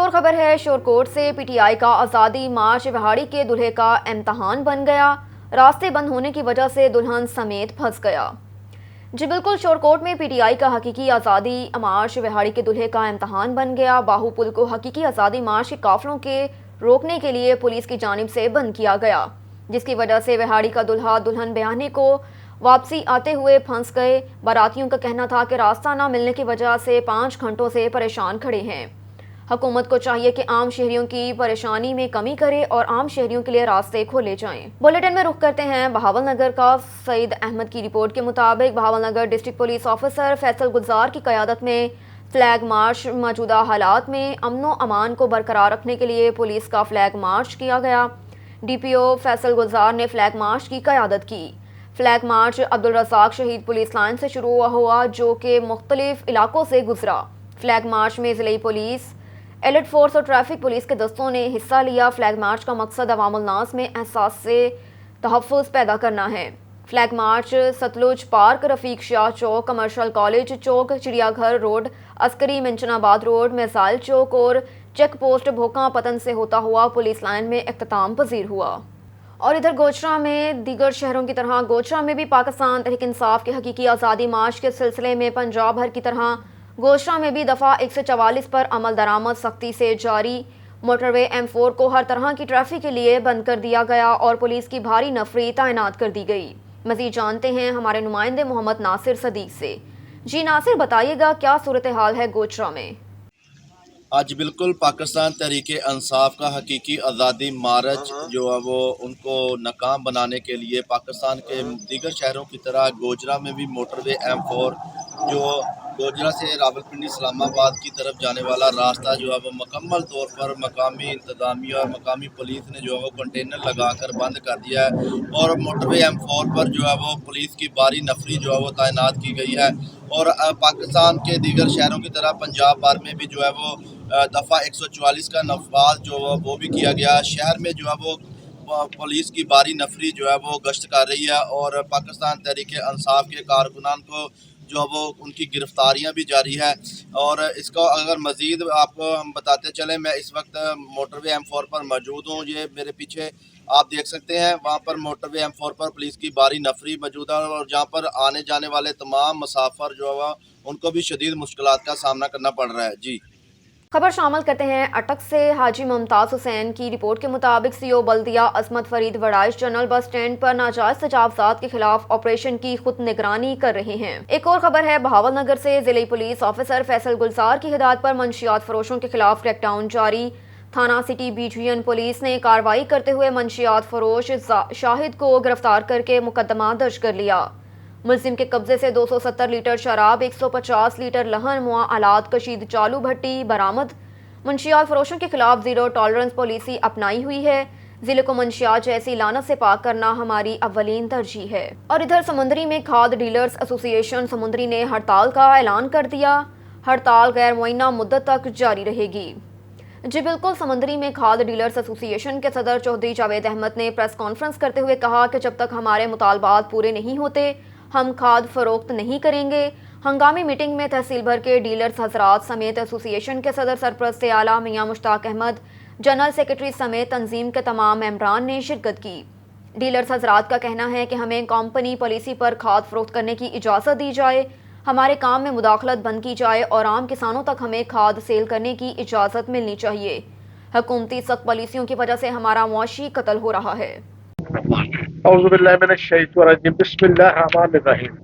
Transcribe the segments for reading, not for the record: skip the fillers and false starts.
اور خبر ہے شورکوٹ سے پی ٹی آئی کا آزادی مارچ وہاڑی کے دلہے کا امتحان بن گیا۔ راستے بند ہونے کی وجہ سے دلہن سمیت پھنس گیا۔ جی بالکل، شورکوٹ میں پی ٹی آئی کا حقیقی آزادی مارچ وہاڑی کے دلہے کا امتحان بن گیا۔ باہو پل کو حقیقی آزادی مارچ کے قافلوں کے روکنے کے لیے پولیس کی جانب سے بند کیا گیا، جس کی وجہ سے وہاڑی کا دلہا دلہن بیاہنے کو واپسی آتے ہوئے پھنس گئے۔ باراتیوں کا کہنا تھا کہ راستہ نہ ملنے کی وجہ سے 5 گھنٹوں سے پریشان کھڑے ہیں۔ حکومت کو چاہیے کہ عام شہریوں کی پریشانی میں کمی کرے اور عام شہریوں کے لیے راستے کھولے جائیں۔ بلیٹن میں رخ کرتے ہیں بہاول نگر کا۔ سعید احمد کی رپورٹ کے مطابق Bahawal Nagar district police officer Faisal Gulzar کی قیادت میں فلیگ مارچ موجودہ حالات میں امن و امان کو برقرار رکھنے کے لیے پولیس کا فلیگ مارچ کیا گیا۔ ڈی پی او فیصل گلزار نے فلیگ مارچ کی قیادت کی۔ فلیگ مارچ عبدالرزاق شہید پولیس لائن سے شروع ہوا، جو کہ مختلف علاقوں سے گزرا۔ فلیگ مارچ میں ضلعی پولیس، ایلیٹ فورس اور ٹریفک پولیس کے دستوں نے حصہ لیا۔ فلیگ مارچ کا مقصد عوام الناس میں احساس سے تحفظ پیدا کرنا ہے۔ فلیگ مارچ ستلج پارک، رفیق شاہ چوک، کمرشل کالج چوک، چڑیا گھر روڈ، عسکری منچن آباد روڈ، میزائل چوک اور چیک پوسٹ بھوکاں پتن سے ہوتا ہوا پولیس لائن میں اختتام پذیر ہوا۔ اور ادھر گوچرا میں دیگر شہروں کی طرح گوچرا میں بھی پاکستان تحریک انصاف کے حقیقی آزادی مارچ کے سلسلے میں پنجاب بھر کی طرح گوچرا میں بھی دفعہ 144 پر عمل درآمد سختی سے جاری۔ موٹر وے M4 کو ہر طرح کی ٹریفک کے لیے بند کر دیا گیا اور پولیس کی بھاری نفری تعینات کر دی گئی۔ مزید جانتے ہیں ہمارے نمائندے محمد ناصر صدیق سے۔ جی ناصر، بتائیے گا کیا صورتحال ہے گوچرا میں؟ آج بالکل پاکستان تحریک انصاف کا حقیقی آزادی مارچ جو ہے وہ ان کو ناکام بنانے کے لیے پاکستان کے دیگر شہروں کی طرح گوجرا میں بھی موٹر وے M4 جو گوجرا سے راولپنڈی اسلام آباد کی طرف جانے والا راستہ جو ہے وہ مکمل طور پر مقامی انتظامیہ اور مقامی پولیس نے جو ہے وہ کنٹینر لگا کر بند کر دیا ہے، اور موٹر وے M4 پر جو ہے وہ پولیس کی بھاری نفری جو ہے وہ تعینات کی گئی ہے۔ اور پاکستان کے دیگر شہروں کی طرح پنجاب بھر میں بھی جو ہے وہ دفعہ 144 کا نفاذ جو وہ بھی کیا گیا۔ شہر میں جو ہے وہ پولیس کی بھاری نفری جو ہے وہ گشت کر رہی ہے اور پاکستان تحریک انصاف کے کارکنان کو جو وہ ان کی گرفتاریاں بھی جاری ہے۔ اور اس کو اگر مزید آپ کو ہم بتاتے چلیں، میں اس وقت موٹر وے M4 پر موجود ہوں۔ یہ میرے پیچھے آپ دیکھ سکتے ہیں، وہاں پر موٹر وے M4 پر پولیس کی بھاری نفری موجود ہے اور جہاں پر آنے جانے والے تمام مسافر جو ہے ان کو بھی شدید مشکلات کا سامنا کرنا پڑ رہا ہے۔ جی خبر شامل کرتے ہیں اٹک سے۔ حاجی ممتاز حسین کی رپورٹ کے مطابق سی او بلدیہ عصمت فرید وڑائش جنرل بس اسٹینڈ پر ناجائز تجاوزات کے خلاف آپریشن کی خود نگرانی کر رہے ہیں۔ ایک اور خبر ہے بہاول نگر سے۔ ضلعی پولیس آفیسر فیصل گلزار کی ہدایت پر منشیات فروشوں کے خلاف کریک ڈاؤن جاری۔ تھانہ سٹی BGN پولیس نے کارروائی کرتے ہوئے منشیات فروش شاہد کو گرفتار کر کے مقدمہ درج کر لیا۔ ملزم کے قبضے سے 270 لیٹر شراب، 150 لیٹر لہن موا آلات کشید چالو بھٹی برآمد۔ منشیات فروشوں کے خلاف زیرو ٹالرنس پالیسی اپنائی ہوئی ہے۔ ضلع کو منشیات جیسی لعنت سے پاک کرنا ہماری اولین ترجیح ہے۔ اور ادھر سمندری میں کھاد ڈیلرز ایسوسی ایشن سمندری نے ہڑتال کا اعلان کر دیا۔ ہڑتال غیر معینہ مدت تک جاری رہے گی۔ جی بالکل، سمندری میں کھاد ڈیلرز ایسوسی ایشن کے صدر چودھری جاوید احمد نے پریس کانفرنس کرتے ہوئے کہا کہ جب تک ہمارے مطالبات پورے نہیں ہوتے ہم کھاد فروخت نہیں کریں گے۔ ہنگامی میٹنگ میں تحصیل بھر کے ڈیلرز حضرات سمیت ایسوسی ایشن کے صدر سرپرست اعلیٰ میاں مشتاق احمد، جنرل سیکرٹری سمیت تنظیم کے تمام ممبران نے شرکت کی۔ ڈیلرز حضرات کا کہنا ہے کہ ہمیں کمپنی پالیسی پر کھاد فروخت کرنے کی اجازت دی جائے، ہمارے کام میں مداخلت بند کی جائے اور عام کسانوں تک ہمیں کھاد سیل کرنے کی اجازت ملنی چاہیے۔ حکومتی سخت پالیسیوں کی وجہ سے ہمارا معاشی قتل ہو رہا ہے۔ اعوذ باللہ من الشیطان الرجیم، بسم اللہ الرحمن الرحیم۔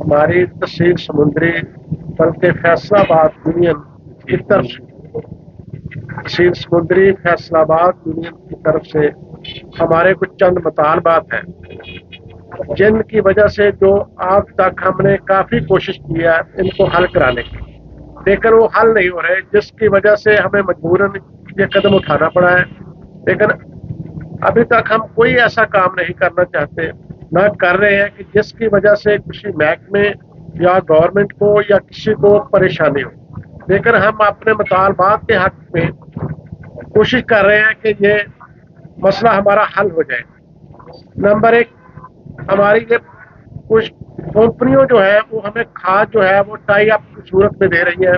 ہماری تحصیل سمندری بلکہ فیصل آباد یونین کی طرف سے، تحصیل سمندری فیصل آباد یونین کی طرف سے ہمارے کچھ چند مطالبات ہیں جن کی وجہ سے جو آج تک ہم نے کافی کوشش کی ہے ان کو حل کرانے کی، لیکن وہ حل نہیں ہو رہے، جس کی وجہ سے ہمیں مجبوراً یہ قدم اٹھانا پڑا ہے۔ لیکن ابھی تک ہم کوئی ایسا کام نہیں کرنا چاہتے، نہ کر رہے ہیں کہ جس کی وجہ سے کسی محکمے یا گورنمنٹ کو یا کسی کو پریشانی ہو، لیکن ہم اپنے مطالبات کے حق میں کوشش کر رہے ہیں کہ یہ مسئلہ ہمارا حل ہو جائے۔ نمبر ایک، ہماری یہ کچھ کمپنیوں جو ہے وہ ہمیں کھاد جو ہے وہ ٹائی اپ کی صورت میں دے رہی ہیں،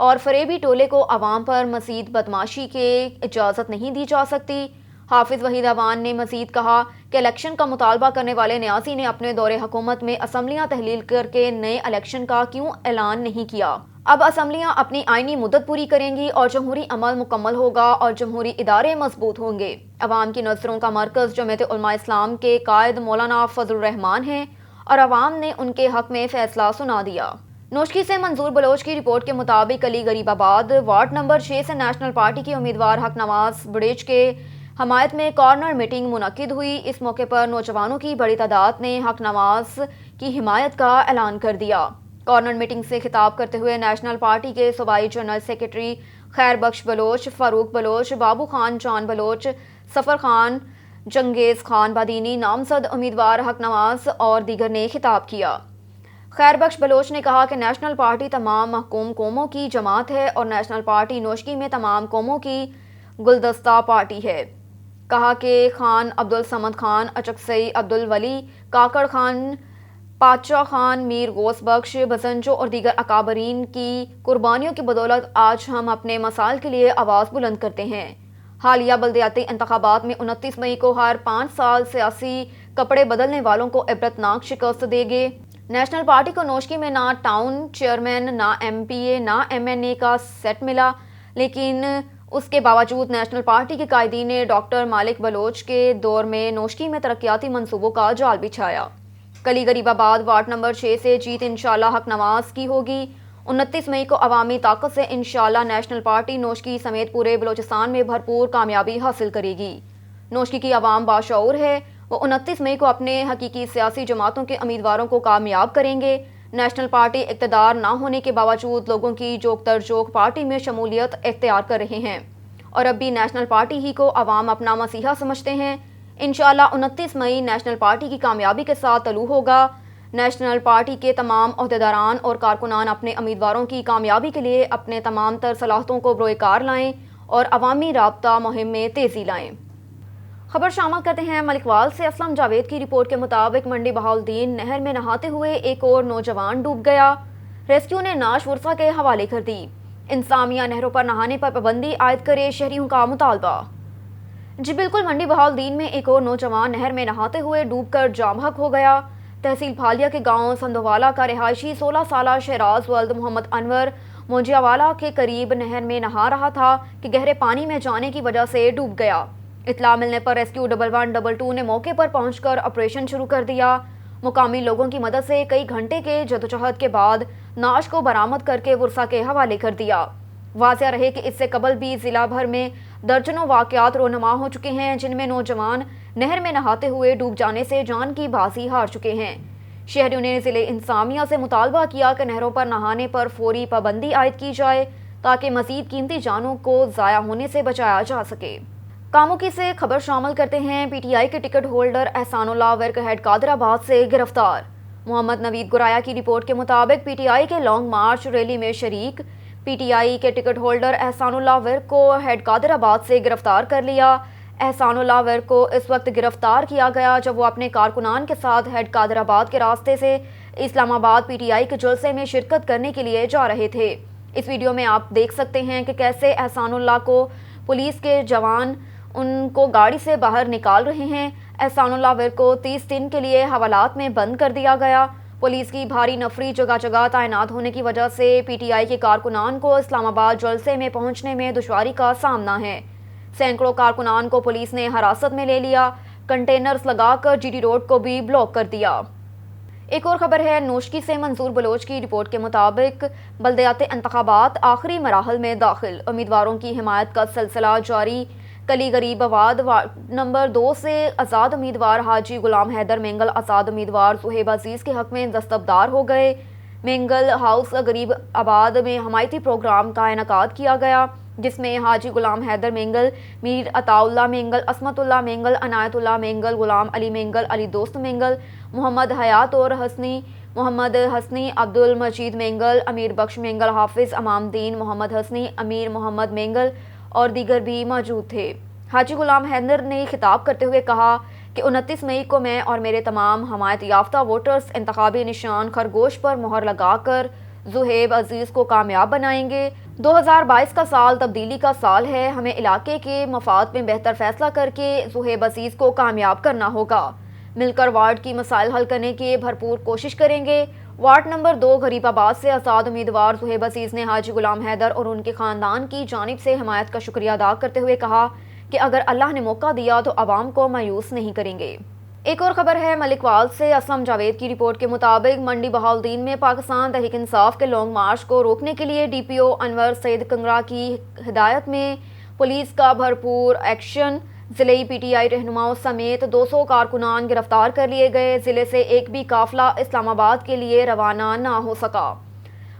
اور فریبی ٹولے کو عوام پر مزید بدماشی کی اجازت نہیں دی جا سکتی۔ حافظ وحید اعوان نے مزید کہا کہ الیکشن کا مطالبہ کرنے والے نیازی نے اپنے دور حکومت میں اسمبلیاں تحلیل کر کے نئے الیکشن کا کیوں اعلان نہیں کیا؟ اب اسمبلیاں اپنی آئینی مدت پوری کریں گی اور جمہوری عمل مکمل ہوگا اور جمہوری ادارے مضبوط ہوں گے۔ عوام کی نظروں کا مرکز جمعیت علماء اسلام کے قائد مولانا فضل الرحمان ہیں اور عوام نے ان کے حق میں فیصلہ سنا دیا۔ نوشکی سے منظور بلوچ کی رپورٹ کے مطابق علی غریب آباد وارڈ نمبر 6 سے نیشنل پارٹی کے امیدوار حق نواز بڑیچ کے حمایت میں کارنر میٹنگ منعقد ہوئی۔ اس موقع پر نوجوانوں کی بڑی تعداد نے حق نواز کی حمایت کا اعلان کر دیا۔ کارنر میٹنگ سے خطاب کرتے ہوئے نیشنل پارٹی کے صوبائی جنرل سیکرٹری خیر بخش بلوچ، فاروق بلوچ، بابو خان جان بلوچ، سفر خان، جنگیز خان بادینی، نامزد امیدوار حق نواز اور دیگر نے خطاب کیا۔ خیر بخش بلوچ نے کہا کہ نیشنل پارٹی تمام محکوم قوموں کی جماعت ہے اور نیشنل پارٹی نوشکی میں تمام قوموں کی گلدستہ پارٹی ہے۔ کہا کہ خان عبدالصمد خان، اچکسئی عبدالولی، کاکڑ خان، پادشاہ خان، میر غوث بخش، بزنجو اور دیگر اکابرین کی قربانیوں کی بدولت آج ہم اپنے مسائل کے لیے آواز بلند کرتے ہیں۔ حالیہ بلدیاتی انتخابات میں 29 مئی کو ہر 5 سال سیاسی کپڑے بدلنے والوں کو عبرتناک شکست دے گے۔ نیشنل پارٹی کو نوشکی میں نہ ٹاؤن چیئرمین، نہ ایم پی اے، نہ ایم این اے کا سیٹ ملا، لیکن اس کے باوجود نیشنل پارٹی کے قائدین نے ڈاکٹر مالک بلوچ کے دور میں نوشکی میں ترقیاتی منصوبوں کا جال بچھایا۔ کلی غریب آباد وارڈ نمبر 6 سے جیت انشاءاللہ حق نواز کی ہوگی۔ 29 مئی کو عوامی طاقت سے انشاءاللہ نیشنل پارٹی نوشکی سمیت پورے بلوچستان میں بھرپور کامیابی حاصل کرے گی۔ نوشکی کی عوام باشعور ہے، وہ 29 مئی کو اپنے حقیقی سیاسی جماعتوں کے امیدواروں کو کامیاب کریں گے۔ نیشنل پارٹی اقتدار نہ ہونے کے باوجود لوگوں کی جوک در جوک پارٹی میں شمولیت اختیار کر رہے ہیں اور اب بھی نیشنل پارٹی ہی کو عوام اپنا مسیحا سمجھتے ہیں۔ انشاءاللہ 29 مئی نیشنل پارٹی کی کامیابی کے ساتھ طلوع ہوگا۔ نیشنل پارٹی کے تمام عہدیداران اور کارکنان اپنے امیدواروں کی کامیابی کے لیے اپنے تمام تر صلاحیتوں کو بروئے کار لائیں اور عوامی رابطہ مہم میں تیزی لائیں۔ خبر شامل کرتے ہیں ملکوال سے۔ اسلم جاوید کی رپورٹ کے مطابق منڈی بہاؤالدین نہر میں نہاتے ہوئے ایک اور نوجوان ڈوب گیا۔ ریسکیو نے نعش ورثہ کے حوالے کر دی۔ انتظامیہ نہروں پر نہانے پر پابندی عائد کرے، شہریوں کا مطالبہ۔ جی بالکل، منڈی بہاؤالدین میں ایک اور نوجوان نہر میں نہاتے ہوئے ڈوب کر جاں بحق ہو گیا۔ تحصیل پھالیا کے گاؤں سندھوالا کا رہائشی 16 سالہ شہراز ولد محمد انور موجیاوالا کے قریب نہر میں نہا رہا تھا کہ گہرے پانی میں جانے کی وجہ سے ڈوب گیا۔ اطلاع ملنے پر ریسکیو 1122 نے موقع پر پہنچ کر آپریشن شروع کر دیا۔ مقامی لوگوں کی مدد سے کئی گھنٹے کے جدوجہد کے بعد نعش کو برآمد کر کے ورثہ کے حوالے کر دیا۔ واضح رہے کہ اس سے قبل بھی ضلع بھر میں درجنوں واقعات رونما ہو چکے ہیں جن میں نوجوان نہر میں نہاتے ہوئے ڈوب جانے سے جان کی بازی ہار چکے ہیں۔ شہریوں نے ضلع انتظامیہ سے مطالبہ کیا کہ نہروں پر نہانے پر فوری پابندی عائد کی جائے تاکہ مزید قیمتی جانوں کو ضائع ہونے سے بچایا جا سکے۔ کاموکی سے خبر شامل کرتے ہیں۔ پی ٹی آئی کے ٹکٹ ہولڈر احسان اللہ ورک ہیڈ قادر آباد سے گرفتار۔ محمد نوید گرایا کی رپورٹ کے مطابق پی ٹی آئی کے لانگ مارچ ریلی میں شریک پی ٹی آئی کے ٹکٹ ہولڈر احسان اللہ ورک کو ہیڈ قادر آباد سے گرفتار کر لیا۔ احسان اللہ ورک کو اس وقت گرفتار کیا گیا جب وہ اپنے کارکنان کے ساتھ ہیڈ قادر آباد کے راستے سے اسلام آباد پی ٹی آئی کے جلسے میں شرکت کرنے کے لیے جا رہے تھے۔ اس ویڈیو میں آپ دیکھ سکتے ہیں کہ کیسے احسان اللہ کو پولیس کے جوان ان کو گاڑی سے باہر نکال رہے ہیں۔ احسان اللہ ورک کو 30 دن کے لیے حوالات میں بند کر دیا گیا۔ پولیس کی بھاری نفری جگہ جگہ تعینات ہونے کی وجہ سے پی ٹی آئی کے کارکنان کو اسلام آباد جلسے میں پہنچنے میں دشواری کا سامنا ہے۔ سینکڑوں کارکنان کو پولیس نے حراست میں لے لیا، کنٹینرز لگا کر جی ٹی روڈ کو بھی بلاک کر دیا۔ ایک اور خبر ہے نوشکی سے۔ منظور بلوچ کی رپورٹ کے مطابق بلدیاتی انتخابات آخری مراحل میں داخل، امیدواروں کی حمایت کا سلسلہ جاری۔ کلی غریب آباد وارڈ نمبر 2 سے آزاد امیدوار حاجی غلام حیدر مینگل آزاد امیدوار صہیب عزیز کے حق میں دستبردار ہو گئے۔ مینگل ہاؤس غریب آباد میں حمایتی پروگرام کا انعقاد کیا گیا جس میں حاجی غلام حیدر مینگل، میر عطا اللہ مینگل، عصمت اللہ مینگل، عنایت اللہ مینگل، غلام علی مینگل، علی دوست مینگل، محمد حیات اور محمد حسنی، عبد المجید مینگل، امیر بخش مینگل، حافظ امام دین محمد حسنی، امیر محمد مینگل اور دیگر بھی موجود تھے۔ حاجی غلام حیدر نے خطاب کرتے ہوئے کہا کہ 29 مئی کو میں اور میرے تمام حمایت یافتہ ووٹرز انتخابی نشان خرگوش پر مہر لگا کر زہیب عزیز کو کامیاب بنائیں گے۔ 2022 کا سال تبدیلی کا سال ہے، ہمیں علاقے کے مفاد میں بہتر فیصلہ کر کے زہیب عزیز کو کامیاب کرنا ہوگا۔ مل کر وارڈ کی مسائل حل کرنے کی بھرپور کوشش کریں گے۔ وارڈ نمبر 2 غریب آباد سے آزاد امیدوار زہیب عزیز نے حاجی غلام حیدر اور ان کے خاندان کی جانب سے حمایت کا شکریہ ادا کرتے ہوئے کہا کہ اگر اللہ نے موقع دیا تو عوام کو مایوس نہیں کریں گے۔ ایک اور خبر ہے ملک وال سے۔ اسلم جاوید کی رپورٹ کے مطابق منڈی بہاؤالدین میں پاکستان تحریک انصاف کے لانگ مارچ کو روکنے کے لیے ڈی پی او انور سعید کنگرا کی ہدایت میں پولیس کا بھرپور ایکشن۔ ضلعی پی ٹی آئی رہنماؤں سمیت 200 کارکنان گرفتار کر لیے گئے۔ ضلع سے ایک بھی قافلہ اسلام آباد کے لیے روانہ نہ ہو سکا۔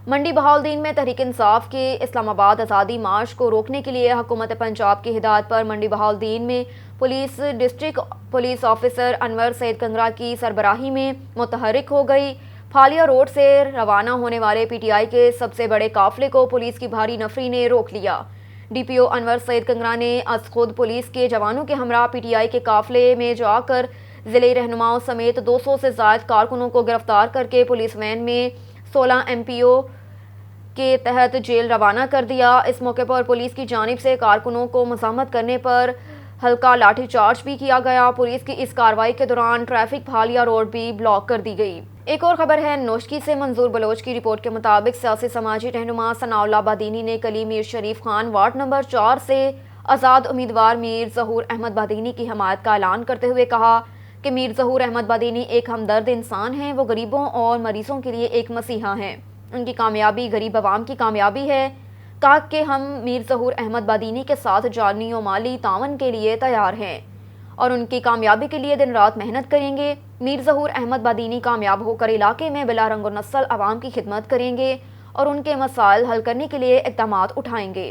منڈی بہاؤالدین میں تحریک انصاف کے اسلام آباد آزادی مارچ کو روکنے کے لیے حکومت پنجاب کی ہدایت پر منڈی بہاؤالدین میں پولیس ڈسٹرکٹ پولیس آفیسر انور سعید کنگرا کی سربراہی میں متحرک ہو گئی۔ پھالیا روڈ سے روانہ ہونے والے پی ٹی آئی کے سب سے بڑے قافلے کو پولیس کی بھاری نفری نے روک لیا۔ ڈی پی او انور سعید کنگرا نے از خود پولیس کے جوانوں کے ہمراہ پی ٹی آئی کے قافلے میں جا کر ضلعی رہنماؤں سمیت 200 سے زائد کارکنوں کو گرفتار کر کے پولیس وین میں 16 ایم پی او کے تحت جیل روانہ کر دیا۔ اس موقع پر پولیس کی جانب سے کارکنوں کو مزاحمت کرنے پر ہلکا لاٹھی چارج بھی کیا گیا۔ پولیس کی اس کارروائی کے دوران ٹریفک پھالیا روڈ بھی بلاک کر دی گئی۔ ایک اور خبر ہے نوشکی سے۔ منظور بلوچ کی رپورٹ کے مطابق سیاسی سماجی رہنما ثناء اللہ بادینی نے کلی میر شریف خان وارڈ نمبر 4 سے آزاد امیدوار میر ظہور احمد بادینی کی حمایت کا اعلان کرتے ہوئے کہا کہ میر ظہور احمد بادینی ایک ہمدرد انسان ہیں، وہ غریبوں اور مریضوں کے لیے ایک مسیحا ہیں، ان کی کامیابی غریب عوام کی کامیابی ہے۔ کہا کہ ہم میر ظہور احمد بادینی کے ساتھ جانی و مالی تعاون کے لیے تیار ہیں اور ان کی کامیابی کے لیے دن رات محنت کریں گے۔ میر ظہور احمد بادینی کامیاب ہو کر علاقے میں بلا رنگ و نسل عوام کی خدمت کریں گے اور ان کے مسائل حل کرنے کے لیے اقدامات اٹھائیں گے۔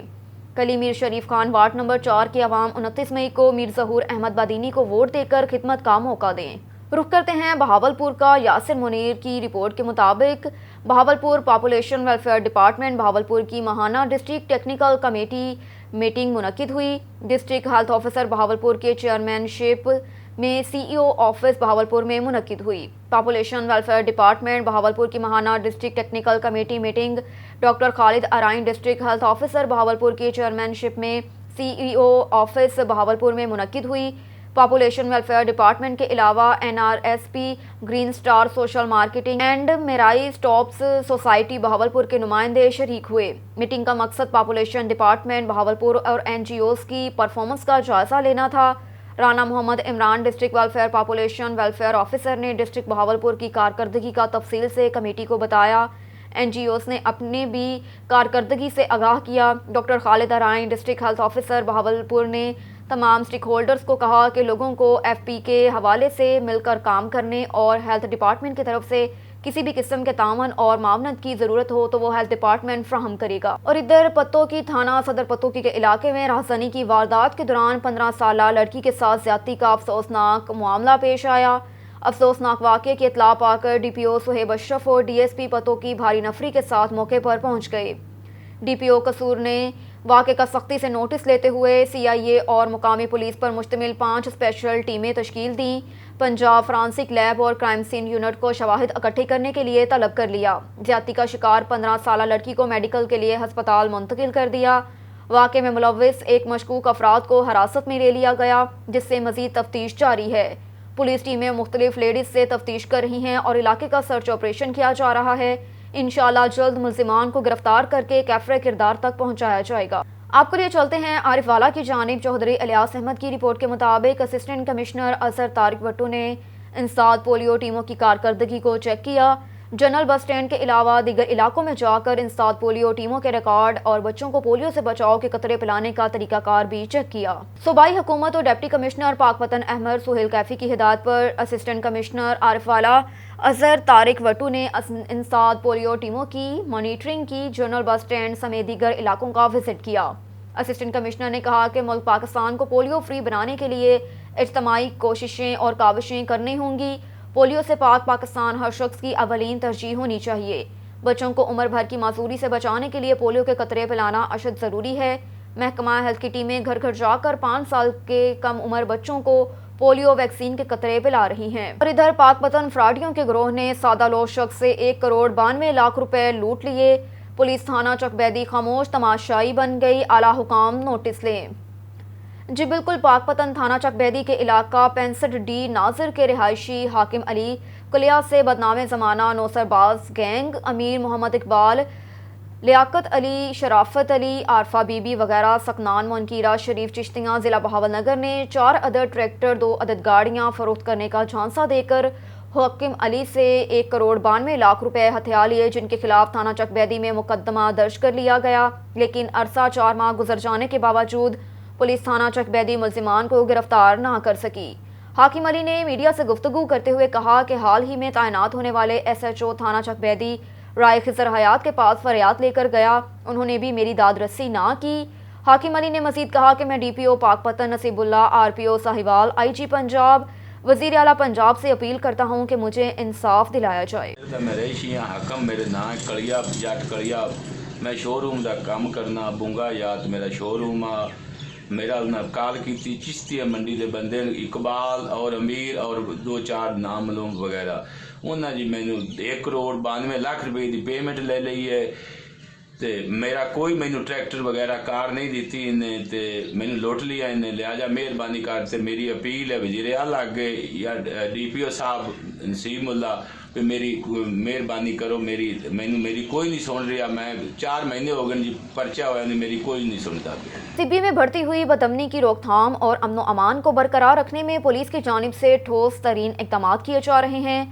کلی میر شریف خان وارڈ نمبر 4 کے عوام 29 مئی کو میر ظہور احمد بادینی کو ووٹ دے کر خدمت کا موقع دیں۔ رخ کرتے ہیں بہاولپور کا۔ یاسر منیر کی رپورٹ کے مطابق Bahawalpur population welfare department Bahawalpur کی ماہانہ ڈسٹرکٹ ٹیکنیکل کمیٹی میٹنگ منعقد ہوئی۔ ڈسٹرکٹ ہیلتھ آفیسر بہاولپور کے چیئرمین شپ میں سی ای او آفس بہاولپور میں منعقد ہوئی۔ پاپولیشن ویلفیئر ڈپارٹمنٹ بہاولپور کی ماہانہ district technical committee meeting doctor Khalid Arain district health officer Bahawalpur کے چیئرمین شپ میں سی ای او آفس بہاولپور میں منعقد ہوئی۔ پاپولیشن ویلفیئر ڈپارٹمنٹ کے علاوہ N R S P, green star social marketing and Marie Stopes society Bahawalpur کے نمائندے شریک ہوئے۔ میٹنگ کا مقصد پاپولیشن ڈپارٹمنٹ بہاولپور اور این جی اوز کی پرفارمنس کا جائزہ لینا تھا۔ Rana Muhammad Imran district welfare population welfare officer نے ڈسٹرکٹ بہاولپور کی کارکردگی کا تفصیل سے کمیٹی کو بتایا۔ این جی اوز نے اپنے بھی کارکردگی سے آگاہ کیا۔ Doctor Khalid Arain district health officer Bahawalpur نے تمام سٹیک ہولڈرز کو کہا کہ لوگوں کو ایف پی کے حوالے سے مل کر کام کرنے اور ہیلتھ ڈپارٹمنٹ کی طرف سے کسی بھی قسم کے تعاون اور معاونت کی ضرورت ہو تو وہ ہیلتھ ڈپارٹمنٹ فراہم کرے گا۔ اور ادھر پتو کی تھانہ صدر پتو کی کے علاقے میں رہزنی کی واردات کے دوران 15 سالہ لڑکی کے ساتھ زیادتی کا افسوسناک معاملہ پیش آیا۔ افسوسناک واقعے کی اطلاع پا کر ڈی پی او صہیب اشرف اور ڈی ایس پی پتو کی بھاری نفری کے ساتھ موقع پر پہنچ گئے۔ ڈی پی او قصور نے واقعے کا سختی سے نوٹس لیتے ہوئے سی آئی اے اور مقامی پولیس پر مشتمل 5 اسپیشل ٹیمیں تشکیل دیں۔ پنجاب فرانسک لیب اور کرائم سین یونٹ کو شواہد اکٹھے کرنے کے لیے طلب کر لیا۔ زیادتی کا شکار 15 سالہ لڑکی کو میڈیکل کے لیے ہسپتال منتقل کر دیا۔ واقعے میں ملوث ایک مشکوک افراد کو حراست میں لے لیا گیا، جس سے مزید تفتیش جاری ہے۔ پولیس ٹیمیں مختلف لیڈیز سے تفتیش کر رہی ہیں اور علاقے کا سرچ آپریشن کیا جا رہا ہے۔ انشاءاللہ جلد ملزمان کو گرفتار کر کے کیفر کردار تک پہنچایا جائے گا۔ آپ کو لیے چلتے ہیں عارف والا کی جانب۔ چوہدری الیاس احمد کی رپورٹ کے مطابق اسسٹنٹ کمشنر اظہر طارق بٹو نے انسداد پولیو ٹیموں کی کارکردگی کو چیک کیا۔ جنرل بس اسٹینڈ کے علاوہ دیگر علاقوں میں جا کر انسداد پولیو ٹیموں کے ریکارڈ اور بچوں کو پولیو سے بچاؤ کے قطرے پلانے کا طریقہ کار بھی چیک کیا۔ صوبائی حکومت اور ڈپٹی کمشنر پاک وطن احمد سہیل کیفی کی ہدایت پر اسسٹنٹ کمشنر عارف والا اظہر طارق وٹو نے انسداد پولیو ٹیموں کی مانیٹرنگ کی۔ جنرل بس اسٹینڈ سمیت دیگر علاقوں کا وزٹ کیا۔ اسسٹنٹ کمشنر نے کہا کہ ملک پاکستان کو پولیو فری بنانے کے لیے اجتماعی کوششیں اور کاوشیں کرنی ہوں گی۔ پولیو سے پاک پاکستان ہر شخص کی اولین ترجیح ہونی چاہیے۔ بچوں کو عمر بھر کی معذوری سے بچانے کے لیے پولیو کے قطرے پلانا اشد ضروری ہے۔ محکمہ ہیلتھ کی ٹیمیں گھر گھر جا کر 5 سال کے کم عمر بچوں کو پولیو ویکسین کے قطرے پلا رہی ہیں۔ اور ادھر پاک پتن فراڈیوں کے گروہ نے سادہ لوہ شخص سے 1 کروڑ 92 لاکھ روپے لوٹ لیے۔ پولیس تھانہ چک بیدی خاموش تماشائی بن گئی، اعلیٰ حکام نوٹس لیں۔ جی بالکل، پاک پتن تھانہ چک بیدی کے علاقہ 65D ناظر کے رہائشی حاکم علی کلیہ سے بدنام زمانہ نوسر باز گینگ امیر محمد اقبال، لیاقت علی، شرافت علی، عارفہ بی بی وغیرہ سکنان منکیرہ شریف چشتیاں ضلع بہاول نگر نے 4 عدد ٹریکٹر 2 عدد گاڑیاں فروخت کرنے کا جھانسا دے کر حاکم علی سے 1 کروڑ 92 لاکھ روپے ہتھیا لیے، جن کے خلاف تھانہ چک بیدی میں مقدمہ درج کر لیا گیا، لیکن عرصہ 4 ماہ گزر جانے کے باوجود پولیس تھانہ چک بیدی ملزمان کو گرفتار نہ کر سکی۔ حاکم علی نے میڈیا سے گفتگو کرتے ہوئے کہا کہ حال ہی میں تعینات ہونے والے SHO تھانہ چک بیدی رائے خضر حیات کے پاس فریاد لے کر گیا، انہوں نے بھی میری داد رسی نہ کی۔ حاکم علی نے مزید کہا کہ میں DPO پاک پتن نصیب اللہ، RPO ساہیوال، IG پنجاب، وزیر اعلیٰ پنجاب سے اپیل کرتا ہوں کہ مجھے انصاف دلایا جائے۔ حکم میرے نام کڑیا جٹ کڑیا، میں شو روم دا کام کرنا بونگا یاد میرا شو روم آ، میرا انہیں کال کی چشتی منڈی دے بندے اقبال اور امیر اور 2-4 نامعلوم وغیرہ، انہاں جی مینو 1 کروڑ 92 لاکھ روپے دی پیمنٹ لے لئی ہے، تے میرا کوئی مینو ٹریکٹر وغیرہ کار نہیں دیتی انہیں، تے مینو لوٹ لیا انہیں، لہٰذا مہربانی کرتے میری اپیل ہے وزیر اعلیٰ اگے یا DPO صاحب نصیب اللہ پہ میری مہربانی کرو، میری کوئی نہیں سن رہا، میں 4 مہینے ہو گئے جی پرچہ ہوا نہیں، میری کوئی نہیں سنتا۔ طبی میں بڑھتی ہوئی بدامنی کی روک تھام اور امن و امان کو برقرار رکھنے میں پولیس کی جانب سے ٹھوس ترین اقدامات کیے جا رہے ہیں۔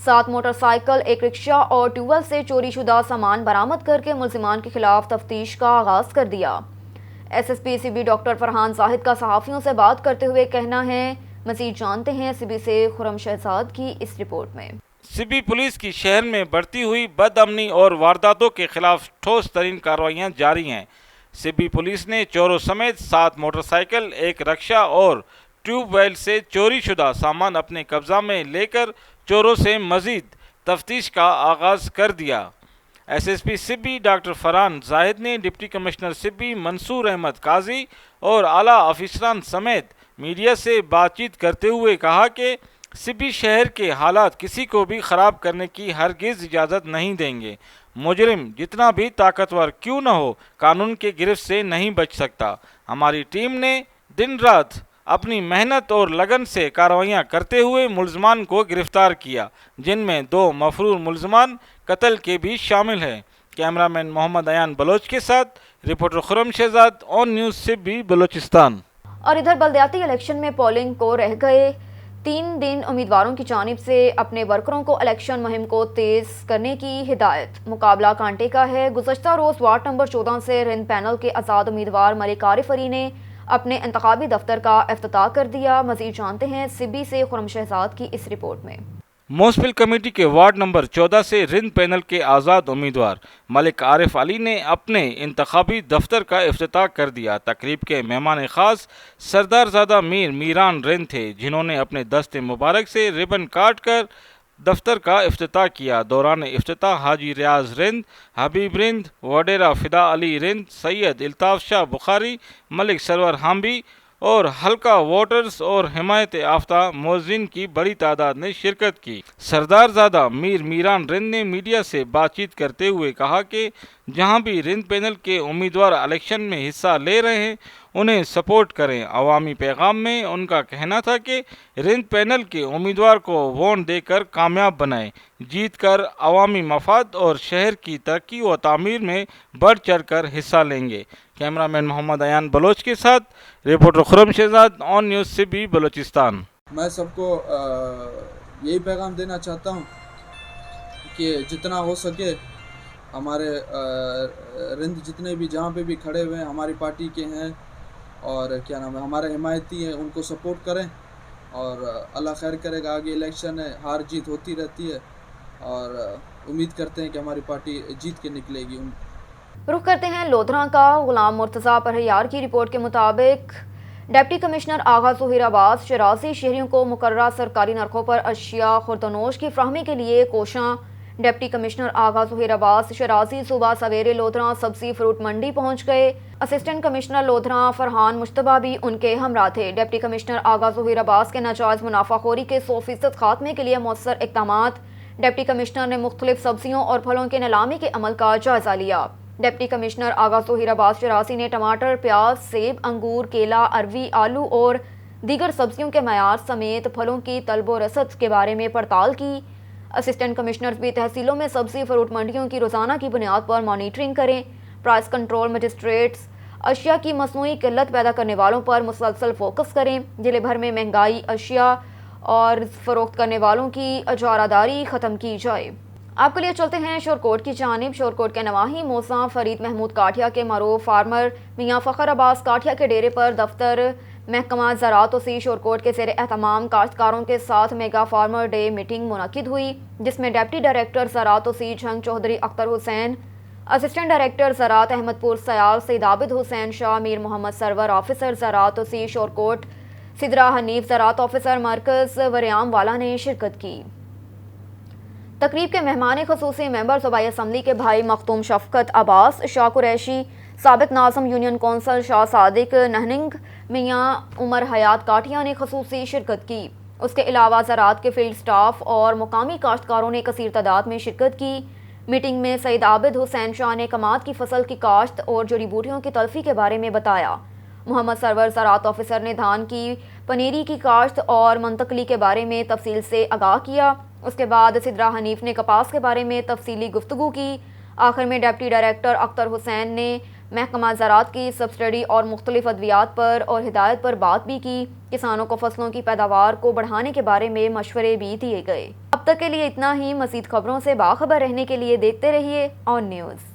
7 موٹر سائیکل، 1 رکشہ اور ٹیوبویل سے چوری شدہ سامان برآمد کر کے ملزمان کے خلاف تفتیش کا آغاز کر دیا۔ SSP CB ڈاکٹر فرحان زاہد کا صحافیوں سے بات کرتے ہوئے کہنا ہے۔ مزید جانتے ہیں CB سے خرم شہزاد کی اس رپورٹ میں۔ CB پولیس کی شہر میں بڑھتی ہوئی بد امنی اور وارداتوں کے خلاف ٹھوس ترین کارروائیاں جاری ہیں۔ CB پولیس نے چوروں سمیت 7 موٹر سائیکل، 1 رکشہ اور ٹیوب ویل سے چوری شدہ سامان اپنے قبضہ میں لے کر چوروں سے مزید تفتیش کا آغاز کر دیا۔ SSP CB ڈاکٹر فرحان زاہد نے ڈپٹی کمشنر CB منصور احمد قاضی اور اعلیٰ افسران سمیت میڈیا سے بات چیت کرتے ہوئے کہا کہ CB شہر کے حالات کسی کو بھی خراب کرنے کی ہرگز اجازت نہیں دیں گے۔ مجرم جتنا بھی طاقتور کیوں نہ ہو قانون کے گرفت سے نہیں بچ سکتا۔ ہماری ٹیم نے دن رات اپنی محنت اور لگن سے کارروائیاں کرتے ہوئے ملزمان کو گرفتار کیا، جن میں 2 مفرور ملزمان قتل کے بھی شامل ہیں۔ کیمرامین محمد ایان بلوچ کے ساتھ رپورٹر خرم شہزاد، آن نیوز CB بلوچستان۔ اور ادھر بلدیاتی الیکشن میں پولنگ کو رہ گئے 3 دن، امیدواروں کی جانب سے اپنے ورکروں کو الیکشن مہم کو تیز کرنے کی ہدایت۔ مقابلہ کانٹے کا ہے۔ گزشتہ روز وارڈ نمبر 14 سے رند پینل کے آزاد امیدوار ملک عارف علی نے اپنے انتخابی دفتر کا افتتاح کر دیا۔ مزید جانتے ہیں CB سے خرم شہزاد کی اس رپورٹ میں۔ میونسپل کمیٹی کے وارڈ نمبر 14 سے رند پینل کے آزاد امیدوار ملک عارف علی نے اپنے انتخابی دفتر کا افتتاح کر دیا۔ تقریب کے مہمان خاص سردار زادہ میر میران رند تھے، جنہوں نے اپنے دست مبارک سے ربن کاٹ کر دفتر کا افتتاح کیا۔ دوران افتتاح حاجی ریاض رند، حبیب رند، وڈیرہ فدا علی رند، سید الطاف شاہ بخاری، ملک سرور ہامبی اور حلقہ ووٹرز اور حمایت یافتہ موذن کی بڑی تعداد نے شرکت کی۔ سردار زادہ میر میران رند نے میڈیا سے بات چیت کرتے ہوئے کہا کہ جہاں بھی رند پینل کے امیدوار الیکشن میں حصہ لے رہے ہیں انہیں سپورٹ کریں۔ عوامی پیغام میں ان کا کہنا تھا کہ رند پینل کے امیدوار کو ووٹ دے کر کامیاب بنائیں، جیت کر عوامی مفاد اور شہر کی ترقی و تعمیر میں بڑھ چڑھ کر حصہ لیں گے۔ کیمرامین محمد ایان بلوچ کے ساتھ رپورٹر خرم شہزاد، آن نیوز CB بلوچستان۔ میں سب کو یہی پیغام دینا چاہتا ہوں کہ جتنا ہو سکے ہمارے رند جتنے بھی جہاں پہ بھی کھڑے ہوئے ہیں ہماری پارٹی کے ہیں اور کیا نام ہے ہمارے حمایتی ہیں، ان کو سپورٹ کریں اور اللہ خیر کرے گا۔ آگے الیکشن ہے، ہار جیت ہوتی رہتی ہے اور امید کرتے ہیں کہ ہماری پارٹی جیت کے نکلے گی۔ رخ کرتے ہیں لودھراں کا۔ غلام مرتضیٰ پرہیار کی رپورٹ کے مطابق ڈپٹی کمشنر آغا ظہیر عباس شرازی شہریوں کو مقررہ سرکاری نرخوں پر اشیاء خوردونوش کی فراہمی کے لیے کوشاں۔ ڈپٹی کمشنر آغا ظہیر عباس شرازی صبح سویرے لودھراں سبزی فروٹ منڈی پہنچ گئے۔ اسسٹنٹ کمشنر لودھراں فرحان مشتبہ بھی ان کے ہمراہ تھے۔ ڈپٹی کمشنر آغا ظہیر عباس کے ناجائز منافع خوری کے 100% خاتمے کے لیے مؤثر اقدامات۔ ڈپٹی کمشنر نے مختلف سبزیوں اور پھلوں کے نیلامی کے عمل کا جائزہ لیا۔ ڈپٹی کمشنر آغا ظہیر عباس شرازی نے ٹماٹر، پیاز، سیب، انگور، کیلا، اروی، آلو اور دیگر سبزیوں کے معیار سمیت پھلوں کی طلب و رسد کے بارے میں پڑتال کی۔ اسسٹنٹ کمشنرز بھی تحصیلوں میں سبزی فروٹ منڈیوں کی روزانہ کی بنیاد پر مانیٹرنگ کریں۔ پرائس کنٹرول مجسٹریٹس اشیاء کی مصنوعی قلت پیدا کرنے والوں پر مسلسل فوکس کریں۔ ضلع بھر میں مہنگائی، اشیاء اور فروخت کرنے والوں کی اجارہ داری ختم کی جائے۔ آپ کے لیے چلتے ہیں شورکوٹ کی جانب۔ شورکوٹ کے نواحی موزاں فرید محمود کاٹھیا کے معروف فارمر میاں فخر عباس کاٹھیا کے ڈیرے پر دفتر محکمہ زراعت وسیع شورکوٹ کے زیر اہتمام کاشتکاروں کے ساتھ میگا فارمر ڈے میٹنگ منعقد ہوئی، جس میں ڈپٹی ڈائریکٹر زراعت وسیع جھنگ چودھری اختر حسین، اسسٹنٹ ڈائریکٹر زراعت احمد پور سیال سید عابد حسین شاہ، میر محمد سرور آفیسر زراعت وسیع شورکوٹ، سدرا حنیف زراعت آفیسر مرکز وریام والا نے شرکت کی۔ تقریب کے مہمان خصوصی ممبر صوبائی اسمبلی کے بھائی مختوم شفقت عباس، شاہ قریشی، سابق ناظم یونین کونسل شاہ صادق نہنگ، میاں عمر حیات کاٹھیا نے خصوصی شرکت کی۔ اس کے علاوہ زراعت کے فیلڈ سٹاف اور مقامی کاشتکاروں نے کثیر تعداد میں شرکت کی۔ میٹنگ میں سید عابد حسین شاہ نے کماد کی فصل کی کاشت اور جڑی بوٹیوں کی تلفی کے بارے میں بتایا۔ محمد سرور زراعت آفیسر نے دھان کی پنیری کی کاشت اور منتقلی کے بارے میں تفصیل سے آگاہ کیا۔ اس کے بعد سدرا حنیف نے کپاس کے بارے میں تفصیلی گفتگو کی۔ آخر میں ڈپٹی ڈائریکٹر اختر حسین نے محکمہ زراعت کی سبسڈی اور مختلف ادویات پر اور ہدایت پر بات بھی کی۔ کسانوں کو فصلوں کی پیداوار کو بڑھانے کے بارے میں مشورے بھی دیے گئے۔ اب تک کے لیے اتنا ہی۔ مزید خبروں سے باخبر رہنے کے لیے دیکھتے رہیے آن نیوز۔